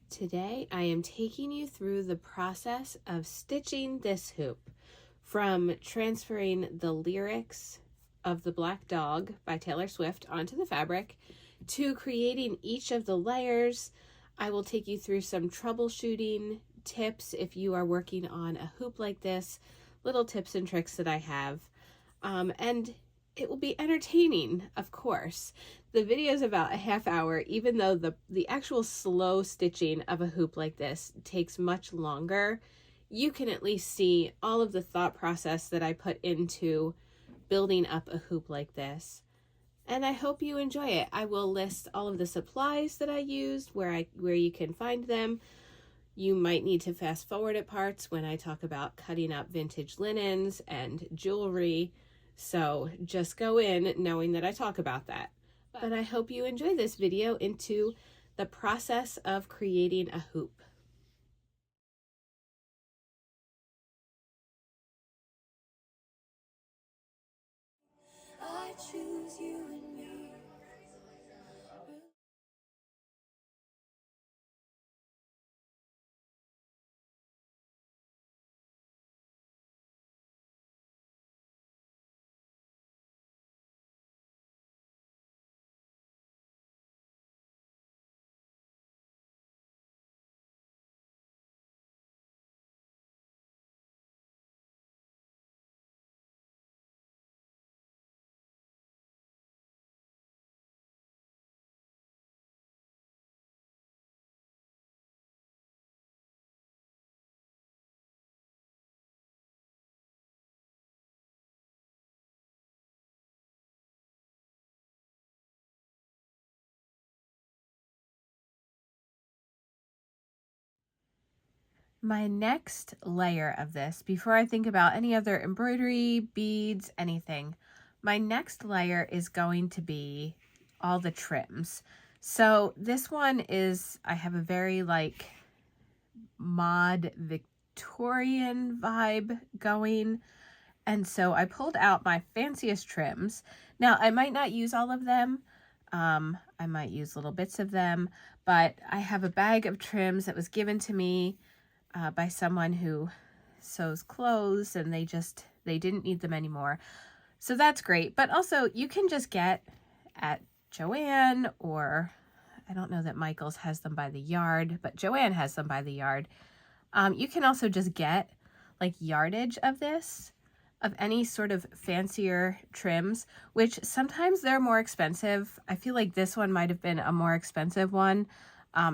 Today I am taking you through the process of stitching this hoop, from transferring the lyrics of The Black Dog by Taylor Swift onto the fabric to creating each of the layers. I will take you through some troubleshooting tips if you are working on a hoop like this, little tips and tricks that I have, and it will be entertaining, of course. The video is about a half hour, even though the actual slow stitching of a hoop like this takes much longer. You can at least see all of the thought process that I put into building up a hoop like this. And I hope you enjoy it. I will list all of the supplies that I used, where you can find them. You might need to fast forward at parts when I talk about cutting up vintage linens and jewelry. So just go in knowing that I talk about that. But I hope you enjoy this video into the process of creating a hoop. I choose you and me. My next layer of this, before I think about any other embroidery, beads, anything, my next layer is going to be all the trims. So this one is, I have a very like mod Victorian vibe going. And so I pulled out my fanciest trims. Now I might not use all of them. I might use little bits of them, but I have a bag of trims that was given to me by someone who sews clothes, and they didn't need them anymore. So that's great. But also you can just get at Joann, or I don't know that Michael's has them by the yard, but Joann has them by the yard. You can also just get like yardage of this, of any sort of fancier trims, which sometimes they're more expensive. I feel like this one might have been a more expensive one.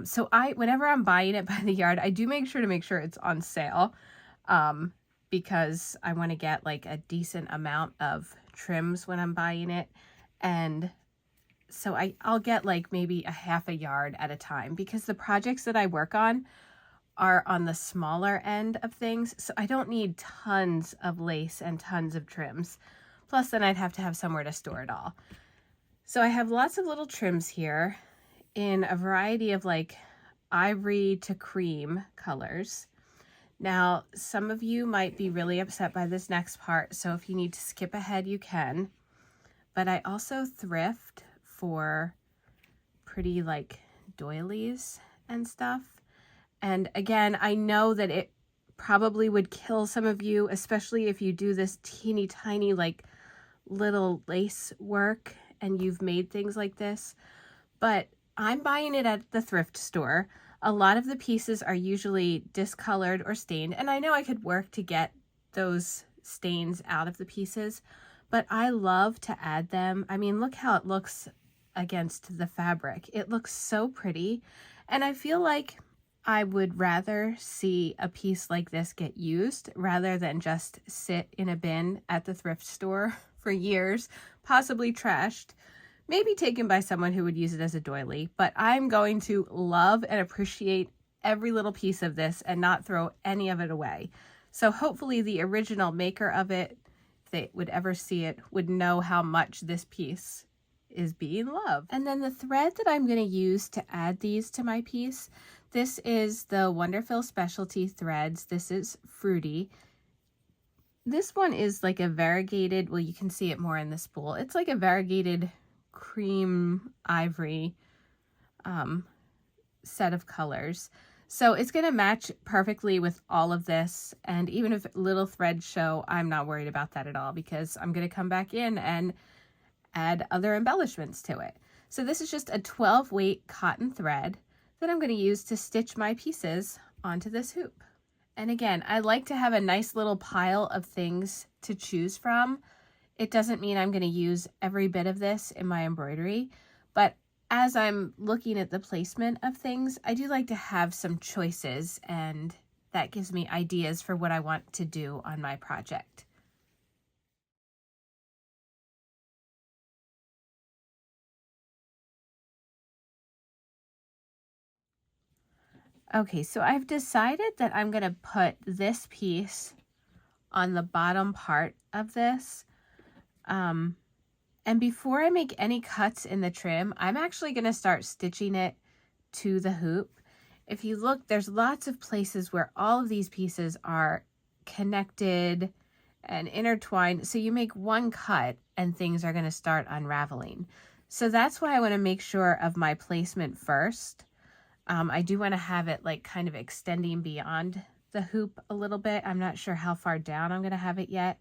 So whenever I'm buying it by the yard, I do make sure it's on sale, because I want to get like a decent amount of trims when I'm buying it. And so I'll get like maybe a half a yard at a time, because the projects that I work on are on the smaller end of things. So I don't need tons of lace and tons of trims. Plus then I'd have to have somewhere to store it all. So I have lots of little trims here in a variety of like ivory to cream colors. Now, some of you might be really upset by this next part, so if you need to skip ahead, you can. But I also thrift for pretty like doilies and stuff. And again, I know that it probably would kill some of you, especially if you do this teeny tiny like little lace work and you've made things like this. But I'm buying it at the thrift store. A lot of the pieces are usually discolored or stained, and I know I could work to get those stains out of the pieces, but I love to add them. I mean, look how it looks against the fabric. It looks so pretty, and I feel like I would rather see a piece like this get used rather than just sit in a bin at the thrift store for years, possibly trashed, maybe taken by someone who would use it as a doily. But I'm going to love and appreciate every little piece of this and not throw any of it away. So hopefully the original maker of it, if they would ever see it, would know how much this piece is being loved. And then the thread that I'm going to use to add these to my piece, this is the Wonderful Specialty Threads. This is Fruity. This one is like a variegated, well, you can see it more in the spool. It's like a variegated cream ivory set of colors. So it's going to match perfectly with all of this. And even if little threads show, I'm not worried about that at all, because I'm going to come back in and add other embellishments to it. So this is just a 12 weight cotton thread that I'm going to use to stitch my pieces onto this hoop. And again, I like to have a nice little pile of things to choose from. It doesn't mean I'm going to use every bit of this in my embroidery, but as I'm looking at the placement of things, I do like to have some choices, and that gives me ideas for what I want to do on my project. Okay, so I've decided that I'm going to put this piece on the bottom part of this. And before I make any cuts in the trim, I'm actually going to start stitching it to the hoop. If you look, there's lots of places where all of these pieces are connected and intertwined. So you make one cut and things are going to start unraveling. So that's why I want to make sure of my placement first. I do want to have it like kind of extending beyond the hoop a little bit. I'm not sure how far down I'm going to have it yet,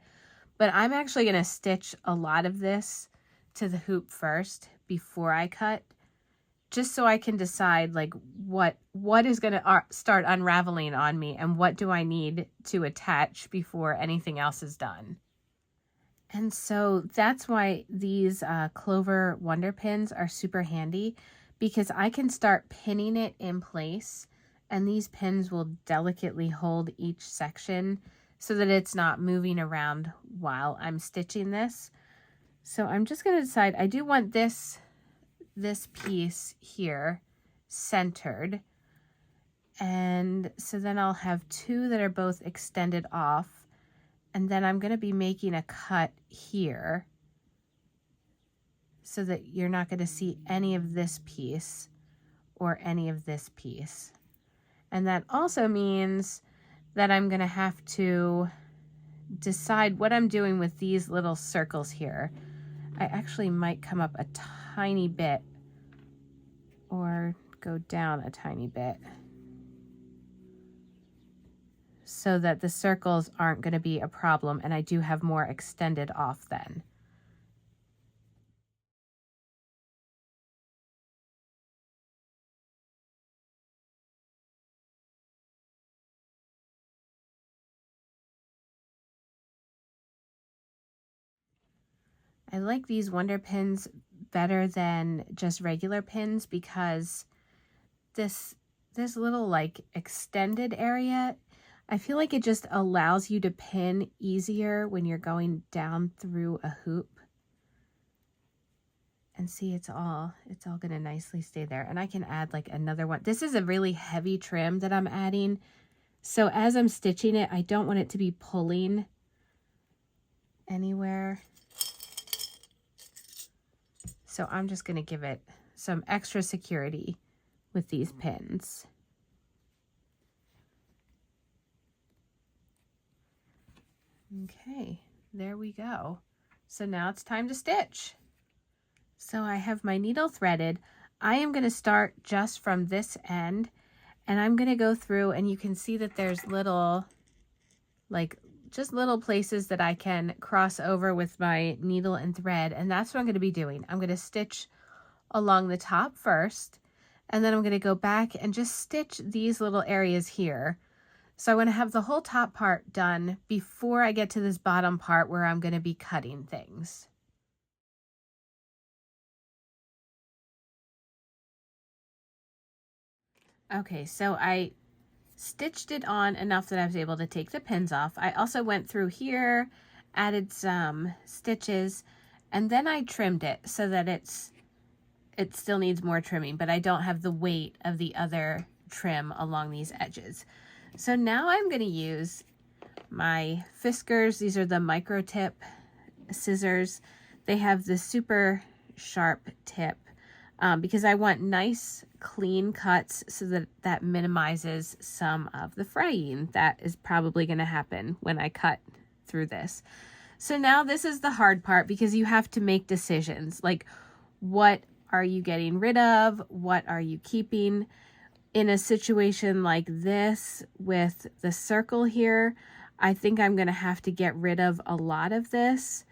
but I'm actually going to stitch a lot of this to the hoop first before I cut, just so I can decide like what is going to start unraveling on me and what do I need to attach before anything else is done. And so that's why these Clover Wonder Pins are super handy, because I can start pinning it in place, and these pins will delicately hold each section so that it's not moving around while I'm stitching this. So I'm just going to decide, I do want this piece here centered. And so then I'll have two that are both extended off. And then I'm going to be making a cut here so that you're not going to see any of this piece or any of this piece. And that also means that I'm going to have to decide what I'm doing with these little circles here. I actually might come up a tiny bit or go down a tiny bit so that the circles aren't going to be a problem, and I do have more extended off then. I like these Wonder Pins better than just regular pins, because this little like extended area, I feel like it just allows you to pin easier when you're going down through a hoop. And see, it's all going to nicely stay there. And I can add like another one. This is a really heavy trim that I'm adding. So as I'm stitching it, I don't want it to be pulling anywhere. So I'm just going to give it some extra security with these pins. Okay, there we go. So now it's time to stitch. So I have my needle threaded. I am going to start just from this end, and I'm going to go through, and you can see that there's little, like just little places that I can cross over with my needle and thread, and that's what I'm going to be doing. I'm going to stitch along the top first, and then I'm going to go back and just stitch these little areas here. So I want to have the whole top part done before I get to this bottom part where I'm going to be cutting things. Okay, so I stitched it on enough that I was able to take the pins off. I also went through here, added some stitches, and then I trimmed it so that it still needs more trimming, but I don't have the weight of the other trim along these edges. So now I'm going to use my Fiskars. These are the micro tip scissors. They have the super sharp tip because I want nice clean cuts so that that minimizes some of the fraying that is probably going to happen when I cut through this. So now this is the hard part, because you have to make decisions like, what are you getting rid of? What are you keeping? in a situation like this with the circle here, I think I'm going to have to get rid of a lot of this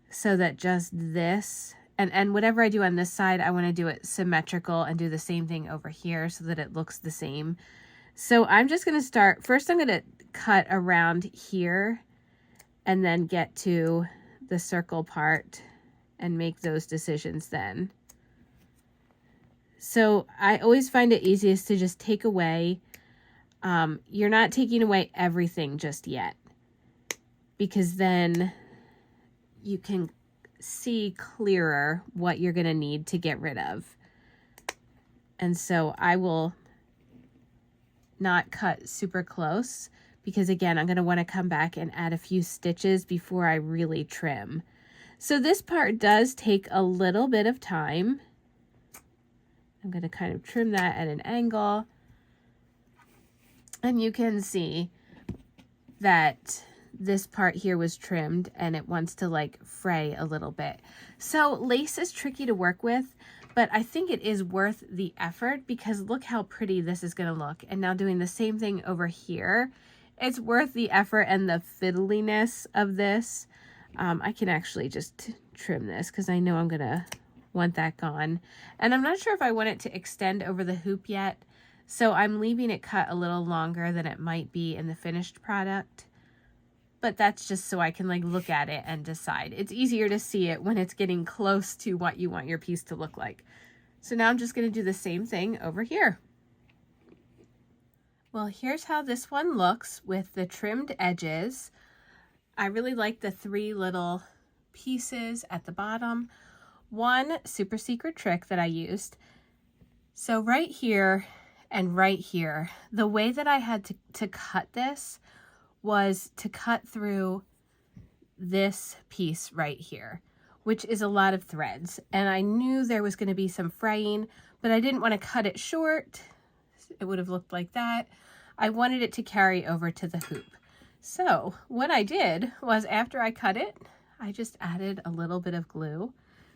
so that just this, and whatever I do on this side, I want to do it symmetrical and do the same thing over here so that it looks the same. So I'm just going to start, first I'm going to cut around here and then get to the circle part and make those decisions then. So I always find it easiest to just take away. You're not taking away everything just yet, because then you can see clearer what you're going to need to get rid of. And so I will not cut super close, because again, I'm going to want to come back and add a few stitches before I really trim. So this part does take a little bit of time. I'm going to kind of trim that at an angle. And you can see that this part here was trimmed and it wants to like fray a little bit. So lace is tricky to work with, but I think it is worth the effort, because look how pretty this is going to look. And now doing the same thing over here, it's worth the effort and the fiddliness of this. I can actually just trim this because I know I'm going to want that gone. And I'm not sure if I want it to extend over the hoop yet, so I'm leaving it cut a little longer than it might be in the finished product. But that's just so I can like look at it and decide. It's easier to see it when it's getting close to what you want your piece to look like. So now I'm just going to do the same thing over here. Well, here's how this one looks with the trimmed edges. I really like the 3 little pieces at the bottom. One super secret trick that I used. So right here and right here, the way that I had to cut this was to cut through this piece right here, which is a lot of threads. And I knew there was going to be some fraying, but I didn't want to cut it short. It would have looked like that. I wanted it to carry over to the hoop. So what I did was, after I cut it, I just added a little bit of glue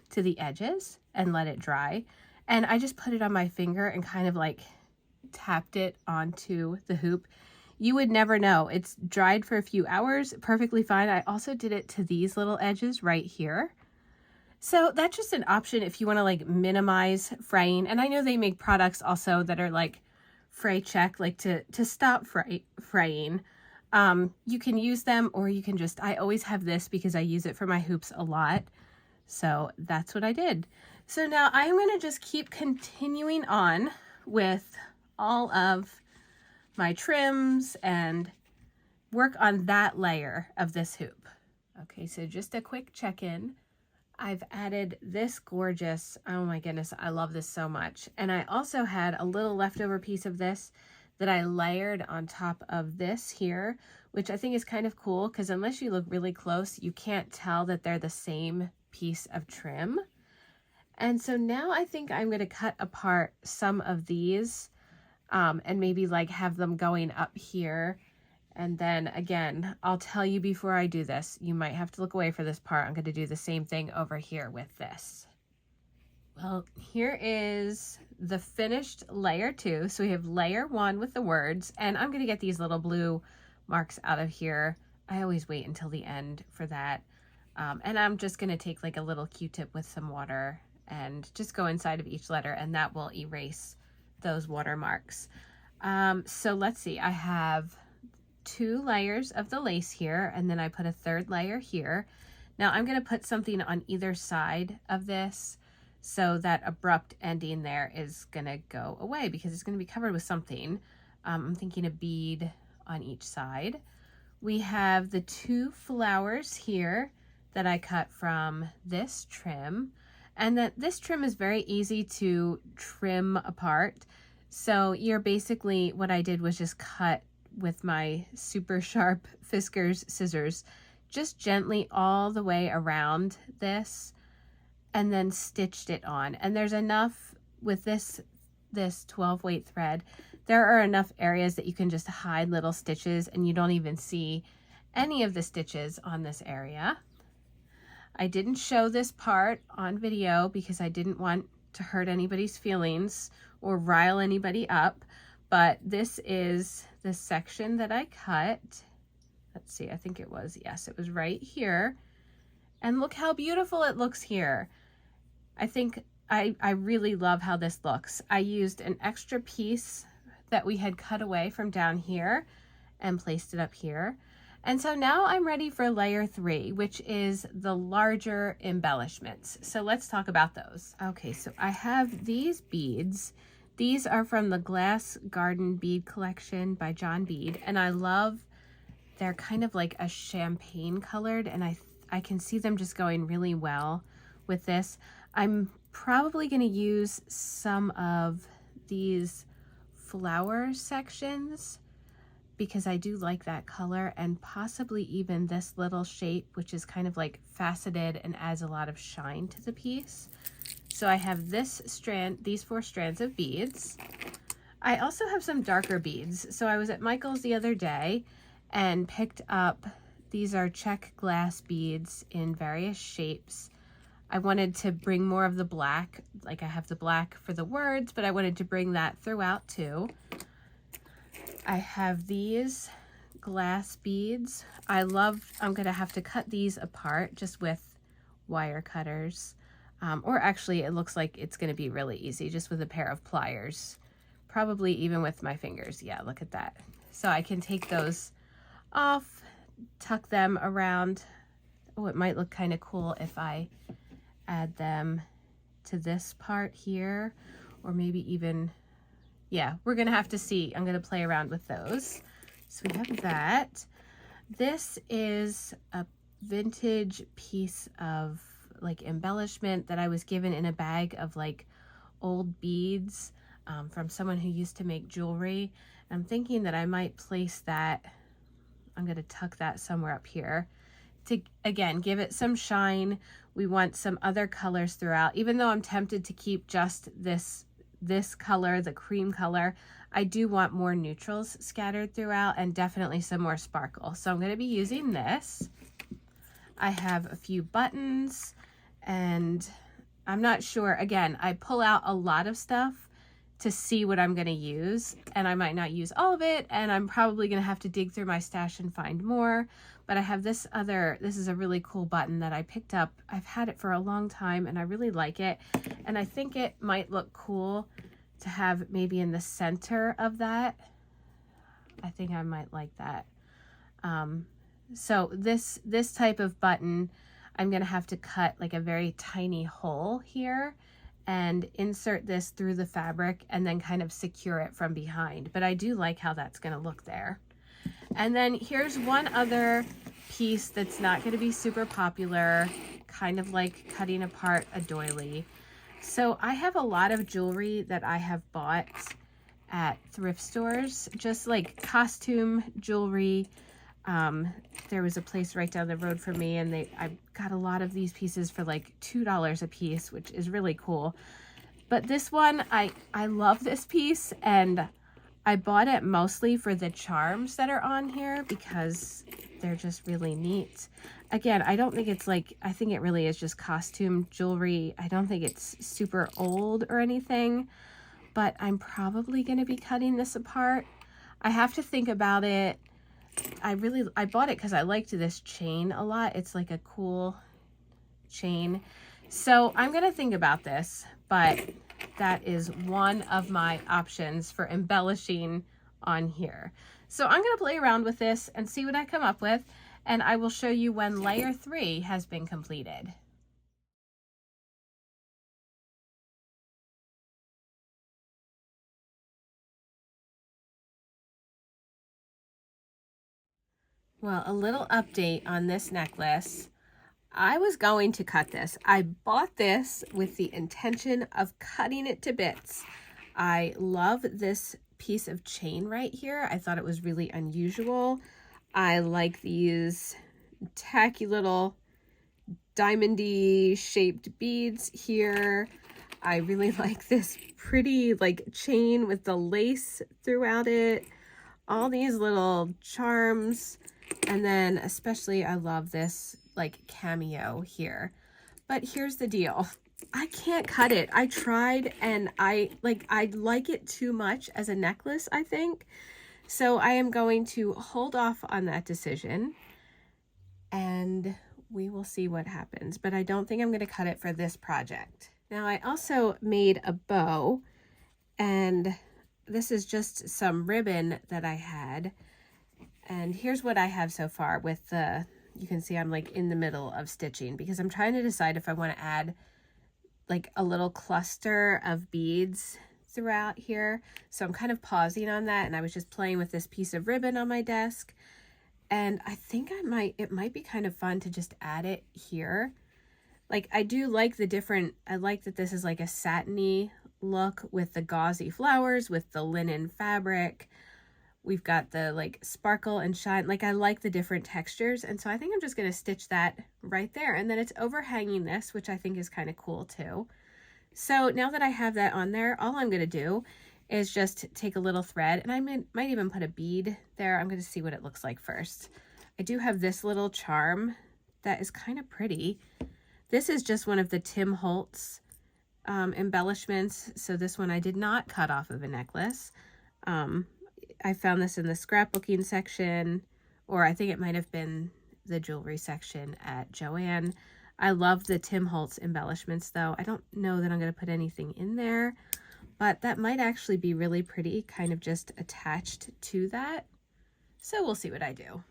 to the edges and let it dry. And I just put it on my finger and kind of like tapped it onto the hoop. You would never know. It's dried for a few hours, perfectly fine. I also did it to these little edges right here. So that's just an option if you want to like minimize fraying. And I know they make products also that are like fray check, like to stop fraying. You can use them, or you can just, I always have this because I use it for my hoops a lot. So that's what I did. So now I'm going to just keep continuing on with all of my trims and work on that layer of this hoop. Okay, so just a quick check-in. I've added this gorgeous, oh my goodness, I love this so much. And I also had a little leftover piece of this that I layered on top of this here, which I think is kind of cool, because unless you look really close, you can't tell that they're the same piece of trim. And so now I think I'm going to cut apart some of these and maybe like have them going up here. And then again, I'll tell you before I do this, you might have to look away for this part. I'm going to do the same thing over here with this. Well, here is the finished layer 2. So we have layer 1 with the words, and I'm going to get these little blue marks out of here. I always wait until the end for that. And I'm just going to take like a little Q-tip with some water and just go inside of each letter, and that will erase those watermarks. So let's see, I have 2 layers of the lace here, and then I put a 3rd layer here. Now I'm going to put something on either side of this, so that abrupt ending there is going to go away because it's going to be covered with something. I'm thinking a bead on each side. We have the 2 flowers here that I cut from this trim, and that this trim is very easy to trim apart. So you're basically, what I did was just cut with my super sharp Fiskars scissors, just gently all the way around this, and then stitched it on. And there's enough with this 12 weight thread, there are enough areas that you can just hide little stitches and you don't even see any of the stitches on this area. I didn't show this part on video because I didn't want to hurt anybody's feelings or rile anybody up, but this is the section that I cut. Let's see, I think it was, yes, it was right here. And look how beautiful it looks here. I think I really love how this looks. I used an extra piece that we had cut away from down here and placed it up here. And so now I'm ready for layer 3, which is the larger embellishments. So let's talk about those. Okay, so I have these beads. These are from the Glass Garden Bead Collection by John Bead, and I love, they're kind of like a champagne colored, and I can see them just going really well with this. I'm probably going to use some of these flower sections because I do like that color, and possibly even this little shape, which is kind of like faceted and adds a lot of shine to the piece. So I have this strand, these 4 strands of beads. I also have some darker beads. So I was at Michael's the other day and picked up, these are check glass beads in various shapes. I wanted to bring more of the black, like I have the black for the words, but I wanted to bring that throughout too. I have these glass beads. I'm gonna have to cut these apart just with wire cutters. Or actually it looks like it's gonna be really easy just with a pair of pliers. Probably even with my fingers. Yeah, look at that. So I can take those off, tuck them around. Oh, it might look kind of cool if I add them to this part here, or maybe even, yeah, we're gonna have to see. I'm gonna play around with those. So we have that. This is a vintage piece of like embellishment that I was given in a bag of like old beads from someone who used to make jewelry. I'm thinking that I might place that, I'm gonna tuck that somewhere up here to, again, give it some shine. We want some other colors throughout. Even though I'm tempted to keep just this color, the cream color, I do want more neutrals scattered throughout and definitely some more sparkle. So I'm going to be using this. I have a few buttons, and I'm not sure. Again, I pull out a lot of stuff to see what I'm going to use, and I might not use all of it, and I'm probably going to have to dig through my stash and find more. But I have this is a really cool button that I picked up. I've had it for a long time and I really like it. And I think it might look cool to have maybe in the center of that. I think I might like that. So this type of button, I'm gonna have to cut like a very tiny hole here and insert this through the fabric and then kind of secure it from behind. But I do like how that's gonna look there. And then here's one other piece that's not going to be super popular, kind of like cutting apart a doily. So I have a lot of jewelry that I have bought at thrift stores, just like costume jewelry. There was a place right down the road from me, and I got a lot of these pieces for like $2 a piece, which is really cool. But this one, I love this piece, and I bought it mostly for the charms that are on here because they're just really neat. Again, I don't think it's like, I think it really is just costume jewelry. I don't think it's super old or anything, but I'm probably going to be cutting this apart. I have to think about it. I bought it because I liked this chain a lot. It's like a cool chain. So I'm going to think about this, but that is one of my options for embellishing on here. So I'm going to play around with this and see what I come up with, and I will show you when layer 3 has been completed. Well, a little update on this necklace. I was going to cut this. I bought this with the intention of cutting it to bits. I love this piece of chain right here. I thought it was really unusual. I like these tacky little diamondy shaped beads here. I really like this pretty like chain with the lace throughout it. All these little charms. And then especially I love this like cameo here. But here's the deal. I can't cut it. I tried, and I like it too much as a necklace, I think. So I am going to hold off on that decision, and we will see what happens. But I don't think I'm going to cut it for this project. Now I also made a bow, and this is just some ribbon that I had. And here's what I have so far with the, you can see I'm like in the middle of stitching because I'm trying to decide if I want to add like a little cluster of beads throughout here. So I'm kind of pausing on that, and I was just playing with this piece of ribbon on my desk. And I think it might be kind of fun to just add it here. Like I do like the different, I like that this is like a satiny look with the gauzy flowers, with the linen fabric. We've got the like sparkle and shine. Like I like the different textures. And so I think I'm just going to stitch that right there. And then it's overhanging this, which I think is kind of cool too. So now that I have that on there, all I'm going to do is just take a little thread, and I might even put a bead there. I'm going to see what it looks like first. I do have this little charm that is kind of pretty. This is just one of the Tim Holtz embellishments. So this one I did not cut off of a necklace. I found this in the scrapbooking section, or I think it might have been the jewelry section at Joann. I love the Tim Holtz embellishments though. I don't know that I'm going to put anything in there, but that might actually be really pretty, kind of just attached to that. So we'll see what I do.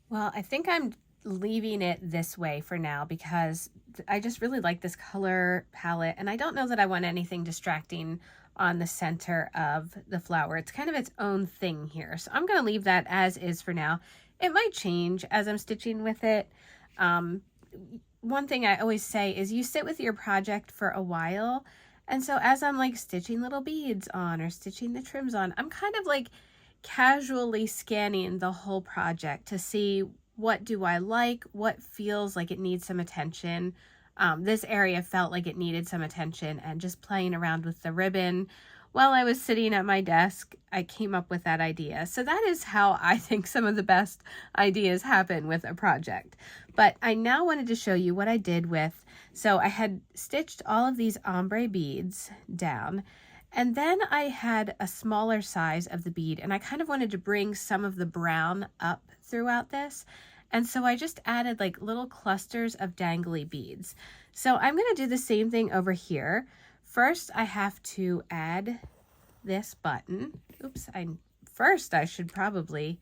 Well, I think I'm leaving it this way for now because I just really like this color palette, and I don't know that I want anything distracting on the center of the flower. It's kind of its own thing here. So I'm going to leave that as is for now. It might change as I'm stitching with it. One thing I always say is you sit with your project for a while. And so as I'm like stitching little beads on or stitching the trims on, I'm kind of like casually scanning the whole project to see what do I like, what feels like it needs some attention. This area felt like it needed some attention, and just playing around with the ribbon while I was sitting at my desk, I came up with that idea. So that is how I think some of the best ideas happen with a project. But I now wanted to show you what I did with, so I had stitched all of these ombre beads down, and then I had a smaller size of the bead, and I kind of wanted to bring some of the brown up throughout this. And so I just added like little clusters of dangly beads. So I'm going to do the same thing over here. First, I have to add this button. Oops, first I should probably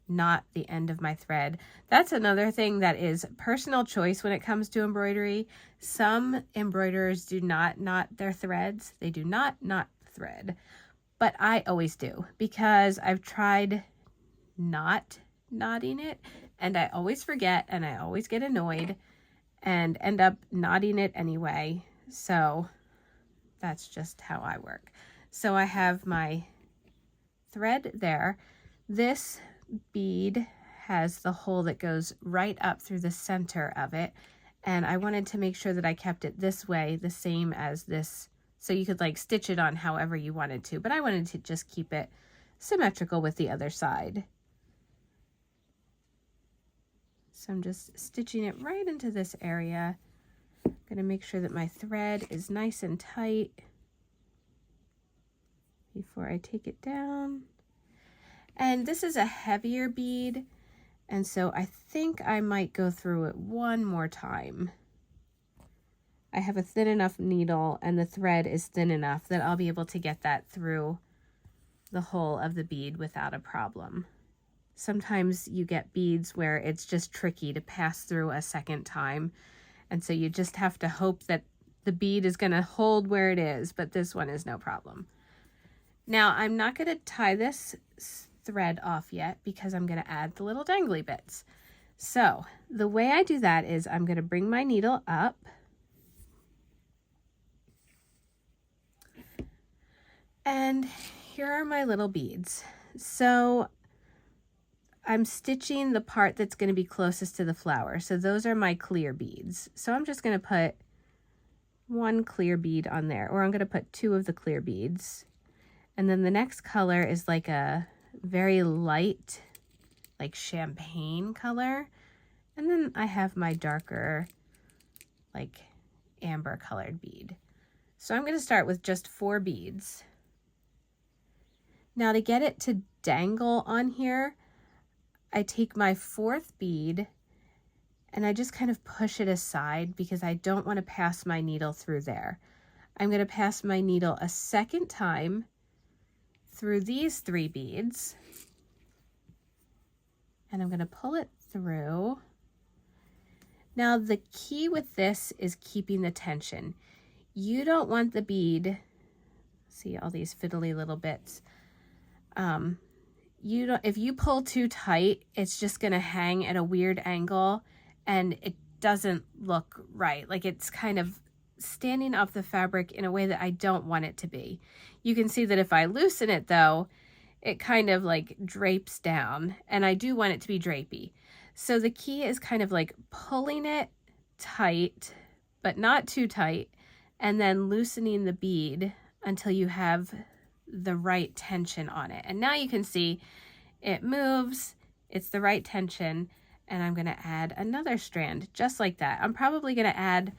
knot the end of my thread. That's another thing that is personal choice when it comes to embroidery. Some embroiderers do not knot their threads. They do not knot thread, but I always do because I've tried not knotting it, and I always forget, and I always get annoyed and end up knotting it anyway. So that's just how I work. So I have my thread there. This bead has the hole that goes right up through the center of it, and I wanted to make sure that I kept it this way, the same as this, so you could like stitch it on however you wanted to, but I wanted to just keep it symmetrical with the other side. So I'm just stitching it right into this area. I'm going to make sure that my thread is nice and tight before I take it down. And this is a heavier bead, and so I think I might go through it one more time. I have a thin enough needle, and the thread is thin enough that I'll be able to get that through the hole of the bead without a problem. Sometimes you get beads where it's just tricky to pass through a second time, and so you just have to hope that the bead is going to hold where it is, but this one is no problem. Now I'm not going to tie this thread off yet because I'm going to add the little dangly bits. So the way I do that is I'm going to bring my needle up, and here are my little beads. So I'm stitching the part that's going to be closest to the flower. So those are my clear beads. So I'm just going to put one clear bead on there, or I'm going to put two of the clear beads. And then the next color is like a very light, like champagne color. And then I have my darker, like amber colored bead. So I'm going to start with just 4 beads. Now to get it to dangle on here, I take my 4th bead and I just kind of push it aside because I don't want to pass my needle through there. I'm going to pass my needle a second time through these 3 beads, and I'm going to pull it through. Now the key with this is keeping the tension. You don't want the bead, see all these fiddly little bits. If you pull too tight, it's just going to hang at a weird angle and it doesn't look right. Like it's kind of standing off the fabric in a way that I don't want it to be. You can see that if I loosen it though, it kind of like drapes down, and I do want it to be drapey. So the key is kind of like pulling it tight, but not too tight, and then loosening the bead until you have the right tension on it. And now you can see it moves, it's the right tension, and I'm gonna add another strand just like that. I'm probably gonna add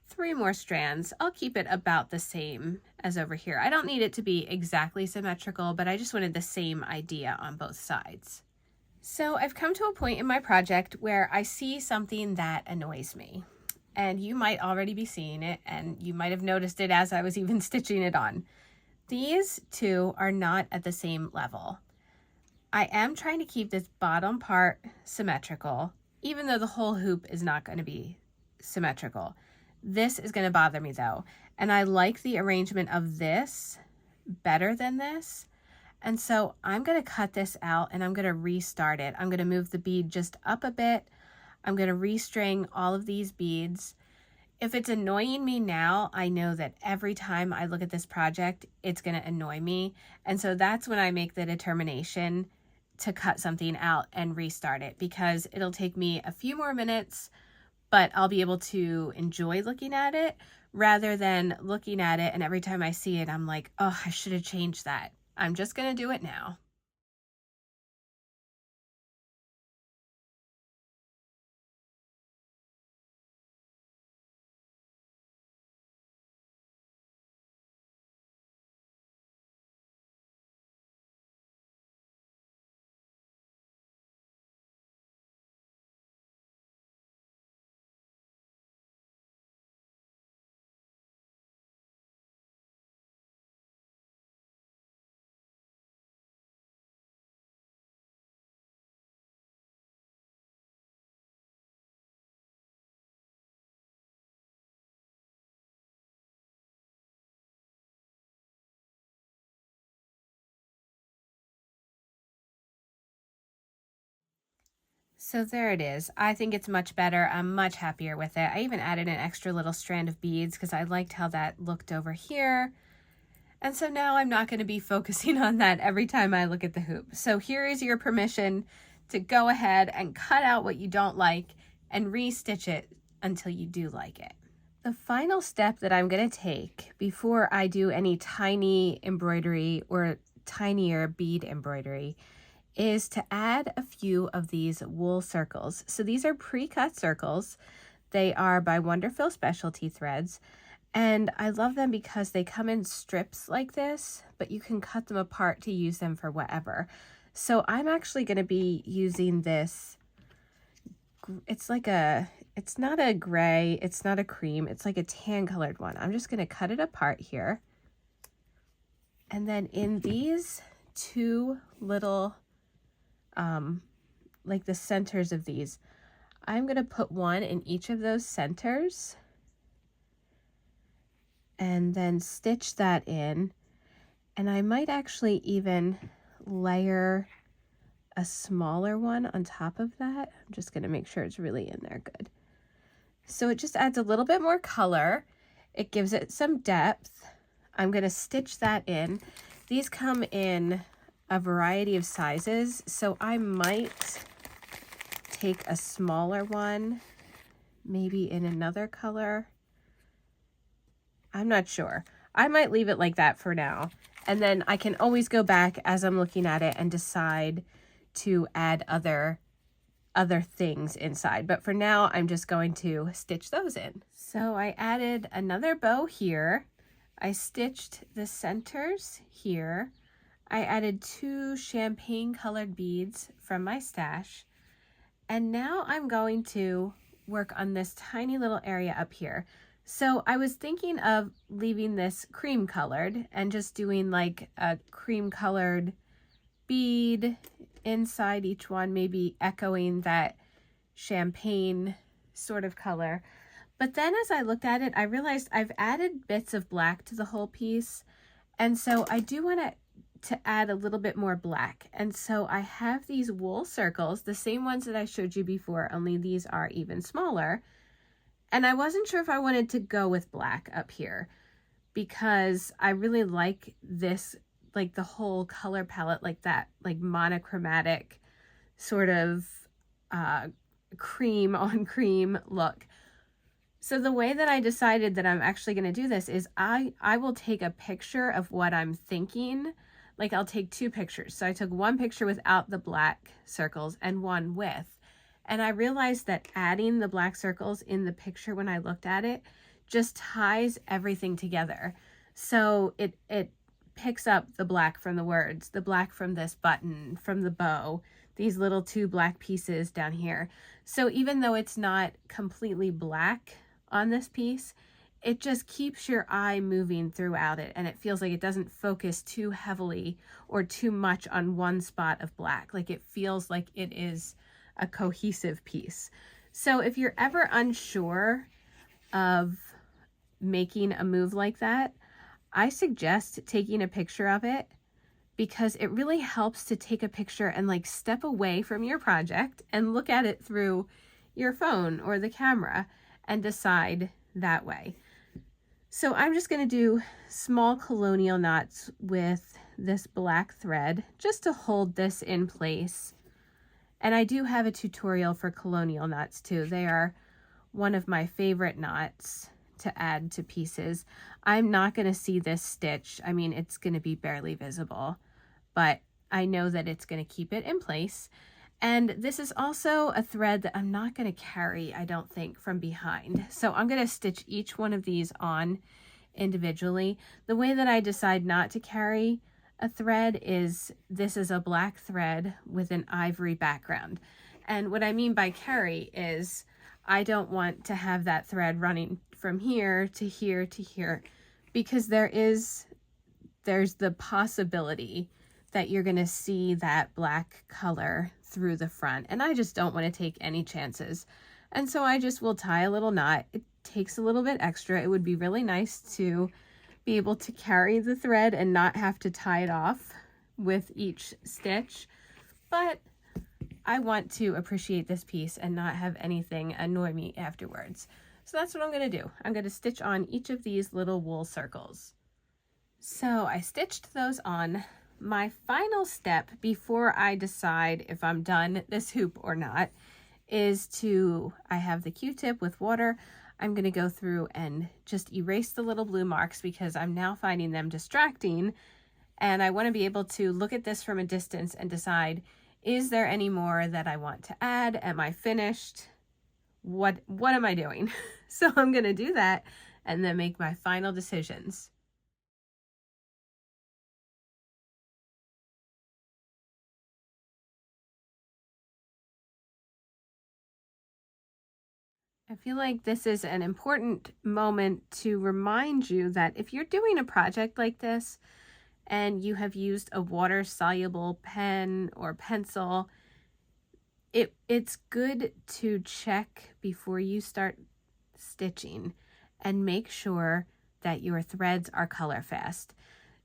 3 more strands. I'll keep it about the same as over here. I don't need it to be exactly symmetrical, but I just wanted the same idea on both sides. So I've come to a point in my project where I see something that annoys me. And you might already be seeing it, and you might have noticed it as I was even stitching it on. These 2 are not at the same level. I am trying to keep this bottom part symmetrical, even though the whole hoop is not going to be symmetrical. This is going to bother me though, and I like the arrangement of this better than this. And so I'm going to cut this out and I'm going to restart it. I'm going to move the bead just up a bit. I'm going to restring all of these beads. If it's annoying me now, I know that every time I look at this project, it's going to annoy me. And so that's when I make the determination to cut something out and restart it, because it'll take me a few more minutes, but I'll be able to enjoy looking at it rather than looking at it and every time I see it, I'm like, oh, I should have changed that. I'm just going to do it now. So there it is. I think it's much better. I'm much happier with it. I even added an extra little strand of beads because I liked how that looked over here. And so now I'm not going to be focusing on that every time I look at the hoop. So here is your permission to go ahead and cut out what you don't like and restitch it until you do like it. The final step that I'm going to take before I do any tiny embroidery or tinier bead embroidery is to add a few of these wool circles. So these are pre-cut circles. They are by Wonderful Specialty Threads, and I love them because they come in strips like this, but you can cut them apart to use them for whatever. So I'm actually going to be using this. It's like it's not a gray, it's not a cream, it's like a tan colored one. I'm just going to cut it apart here. And then in these 2 little like the centers of these, I'm going to put one in each of those centers and then stitch that in. And I might actually even layer a smaller one on top of that. I'm just going to make sure it's really in there good. So it just adds a little bit more color. It gives it some depth. I'm going to stitch that in. These come in a variety of sizes, so I might take a smaller one, maybe in another color. I'm not sure. I might leave it like that for now, and then I can always go back as I'm looking at it and decide to add other other things inside. But for now, I'm just going to stitch those in. So I added another bow here. I stitched the centers here. I added 2 champagne colored beads from my stash. And now I'm going to work on this tiny little area up here. So I was thinking of leaving this cream colored and just doing like a cream colored bead inside each one, maybe echoing that champagne sort of color. But then as I looked at it, I realized I've added bits of black to the whole piece. And so I do want to add a little bit more black. And so I have these wool circles, the same ones that I showed you before, only these are even smaller. And I wasn't sure if I wanted to go with black up here because I really like this, like the whole color palette, like that, like monochromatic sort of cream on cream look. So the way that I decided that I'm actually going to do this is I will take a picture of what I'm thinking. Like I'll take 2 pictures. So I took one picture without the black circles and one with. And I realized that adding the black circles in the picture when I looked at it just ties everything together. So it picks up the black from the words, the black from this button, from the bow, these little 2 black pieces down here. So even though it's not completely black on this piece, it just keeps your eye moving throughout it, and it feels like it doesn't focus too heavily or too much on one spot of black. Like it feels like it is a cohesive piece. So if you're ever unsure of making a move like that, I suggest taking a picture of it because it really helps to take a picture and like step away from your project and look at it through your phone or the camera and decide that way. So I'm just going to do small colonial knots with this black thread just to hold this in place. And I do have a tutorial for colonial knots too. They are one of my favorite knots to add to pieces. I'm not going to see this stitch. I mean, it's going to be barely visible, but I know that it's going to keep it in place. And this is also a thread that I'm not going to carry, I don't think, from behind. So I'm going to stitch each one of these on individually. The way that I decide not to carry a thread is this is a black thread with an ivory background. And what I mean by carry is I don't want to have that thread running from here to here to here because there's the possibility that you're going to see that black color through the front, and I just don't want to take any chances. And so I just will tie a little knot. It takes a little bit extra. It would be really nice to be able to carry the thread and not have to tie it off with each stitch, but I want to appreciate this piece and not have anything annoy me afterwards. So that's what I'm going to do. I'm going to stitch on each of these little wool circles. So I stitched those on. My final step before I decide if I'm done this hoop or not is I have the Q-tip with water. I'm going to go through and just erase the little blue marks because I'm now finding them distracting. And I want to be able to look at this from a distance and decide, is there any more that I want to add? Am I finished? What am I doing? So I'm going to do that and then make my final decisions. I feel like this is an important moment to remind you that if you're doing a project like this and you have used a water-soluble pen or pencil, it's good to check before you start stitching and make sure that your threads are color fast.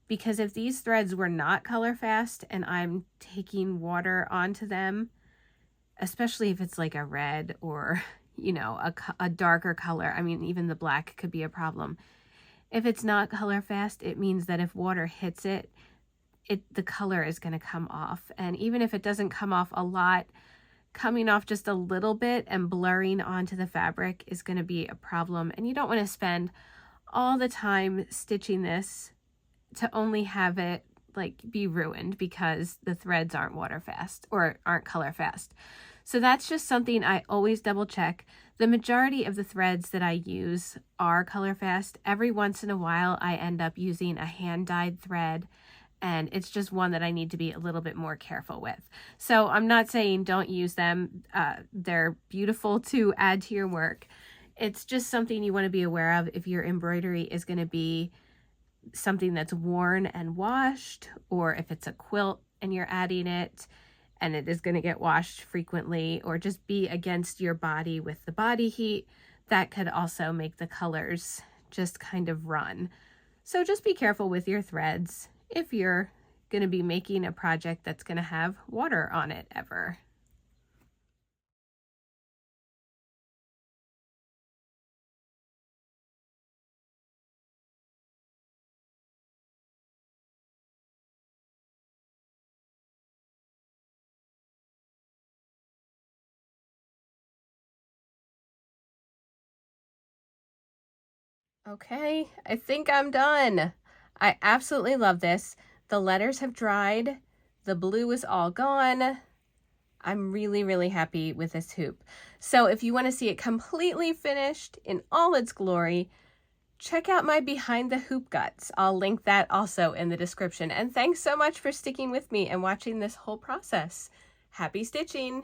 Because if these threads were not color fast and I'm taking water onto them, especially if it's like a red or you know, a darker color. I mean, even the black could be a problem. If it's not color fast, it means that if water hits it, the color is going to come off. And even if it doesn't come off a lot, coming off just a little bit and blurring onto the fabric is going to be a problem. And you don't want to spend all the time stitching this to only have it like be ruined because the threads aren't water fast or aren't color fast. So that's just something I always double check. The majority of the threads that I use are color fast. Every once in a while, I end up using a hand-dyed thread, and it's just one that I need to be a little bit more careful with. So I'm not saying don't use them. They're beautiful to add to your work. It's just something you want to be aware of if your embroidery is going to be something that's worn and washed, or if it's a quilt and you're adding it and it is going to get washed frequently, or just be against your body with the body heat, that could also make the colors just kind of run. So just be careful with your threads if you're going to be making a project that's going to have water on it ever. Okay, I think I'm done. I absolutely love this. The letters have dried. The blue is all gone. I'm really, really happy with this hoop. So if you want to see it completely finished in all its glory, check out my behind the hoop guts. I'll link that also in the description. And thanks so much for sticking with me and watching this whole process. Happy stitching!